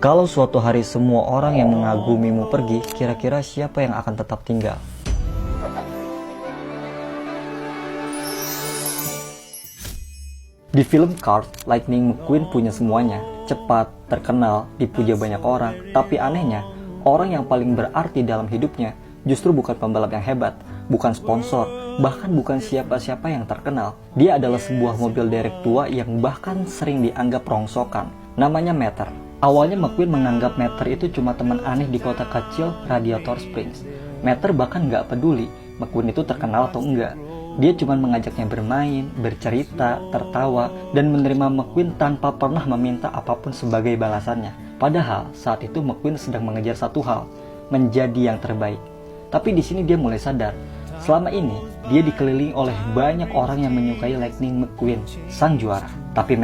Kalau suatu hari semua orang yang mengagumimu pergi, kira-kira siapa yang akan tetap tinggal? Di film Cars, Lightning McQueen punya semuanya. Cepat, terkenal, dipuja banyak orang. Tapi anehnya, orang yang paling berarti dalam hidupnya justru bukan pembalap yang hebat, bukan sponsor, bahkan bukan siapa-siapa yang terkenal. Dia adalah sebuah mobil derek tua yang bahkan sering dianggap rongsokan. Namanya Mater. Awalnya McQueen menganggap Mater itu cuma teman aneh di kota kecil Radiator Springs. Mater bahkan nggak peduli McQueen itu terkenal atau enggak. Dia cuma mengajaknya bermain, bercerita, tertawa, dan menerima McQueen tanpa pernah meminta apapun sebagai balasannya. Padahal saat itu McQueen sedang mengejar satu hal, menjadi yang terbaik. Tapi di sini dia mulai sadar, selama ini dia dikelilingi oleh banyak orang yang menyukai Lightning McQueen, sang juara. Tapi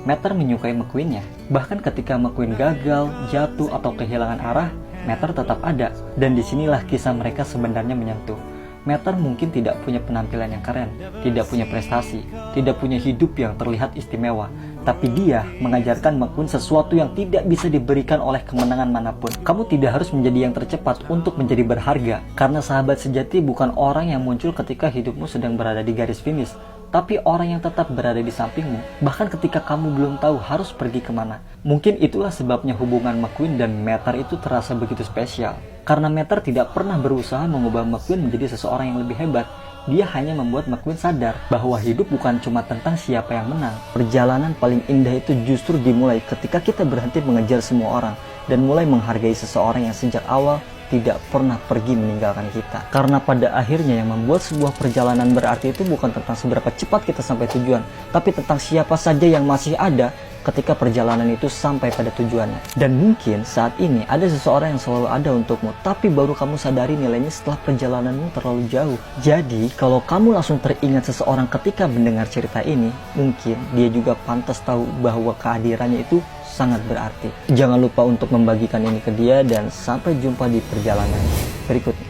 Mater menyukai McQueen-nya. Bahkan ketika McQueen gagal, jatuh, atau kehilangan arah, Mater tetap ada. Dan disinilah kisah mereka sebenarnya menyentuh. Mater mungkin tidak punya penampilan yang keren, tidak punya prestasi, tidak punya hidup yang terlihat istimewa. Tapi dia mengajarkan McQueen sesuatu yang tidak bisa diberikan oleh kemenangan manapun. Kamu tidak harus menjadi yang tercepat untuk menjadi berharga. Karena sahabat sejati bukan orang yang muncul ketika hidupmu sedang berada di garis finish, tapi orang yang tetap berada di sampingmu, bahkan ketika kamu belum tahu harus pergi kemana. Mungkin itulah sebabnya hubungan McQueen dan Mater itu terasa begitu spesial. Karena Mater tidak pernah berusaha mengubah McQueen menjadi seseorang yang lebih hebat. Dia hanya membuat McQueen sadar bahwa hidup bukan cuma tentang siapa yang menang. Perjalanan paling indah itu justru dimulai ketika kita berhenti mengejar semua orang dan mulai menghargai seseorang yang sejak awal tidak pernah pergi meninggalkan kita. Karena pada akhirnya yang membuat sebuah perjalanan berarti itu bukan tentang seberapa cepat kita sampai tujuan, tapi tentang siapa saja yang masih ada ketika perjalanan itu sampai pada tujuannya. Dan mungkin saat ini ada seseorang yang selalu ada untukmu, tapi baru kamu sadari nilainya setelah perjalananmu terlalu jauh. Jadi kalau kamu langsung teringat seseorang ketika mendengar cerita ini, mungkin dia juga pantas tahu bahwa kehadirannya itu sangat berarti. Jangan lupa untuk membagikan ini ke dia dan sampai jumpa di perjalanan berikutnya.